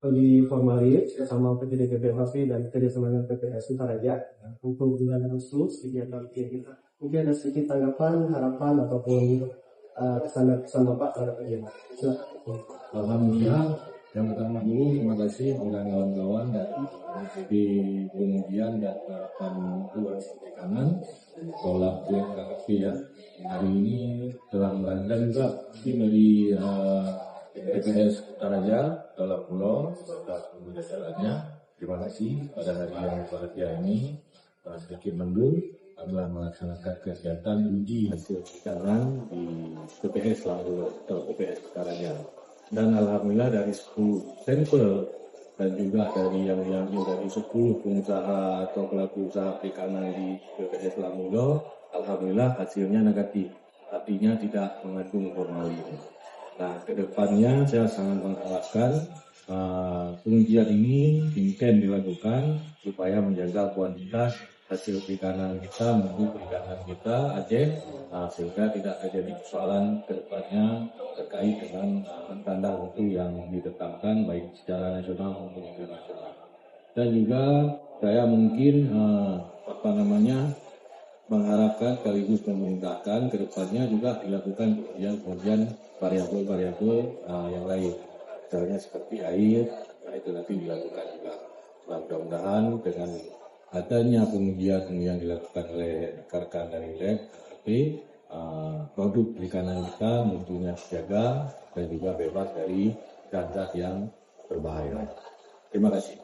Bagi formulir bersama PT DPP dan kerjasama dengan PPS Utaraja untuk bulan Agustus kegiatan kita. Mungkin ada sedikit tanggapan, harapan ataupun kesan Bapak terhadap kegiatan. Alhamdulillah, yang pertama dulu terima kasih kepada kawan-kawan di pengujian dan harapan luar kanan tolak JKP ya. Hari ini telah melanggar juga tim dari PPS Utaraja Dalam Pulau serta seluruh jajarannya. Terima kasih pada hari yang bahagia ini sedikit mendung adalah melaksanakan kegiatan uji hasil sekarang di PPS Lampung atau PPS Utaraja. Dan alhamdulillah dari 10 sampel dan juga dari yang dari 10 pengusaha atau pelaku usaha perikanan di PPS Lampung, alhamdulillah hasilnya negatif, artinya tidak mengandung formalin. Nah, kedepannya saya sangat mengharapkan pengujian ini intens dilakukan supaya menjaga kualitas hasil perikanan kita, mutu perikanan kita Aceh, sehingga tidak terjadi persoalan kedepannya terkait dengan standar mutu yang ditetapkan baik secara nasional maupun internasional. Dan juga saya mungkin mengharapkan sekaligus memerintahkan kedepannya juga dilakukan pengujian variabel-variabel yang lain, misalnya seperti air, itu nanti dilakukan juga. Nah, mudah-mudahan dengan adanya pengujian yang dilakukan oleh rekan-rekan dari lab, produk perikanan kita mutunya terjaga dan juga bebas dari zat-zat yang berbahaya. Terima kasih.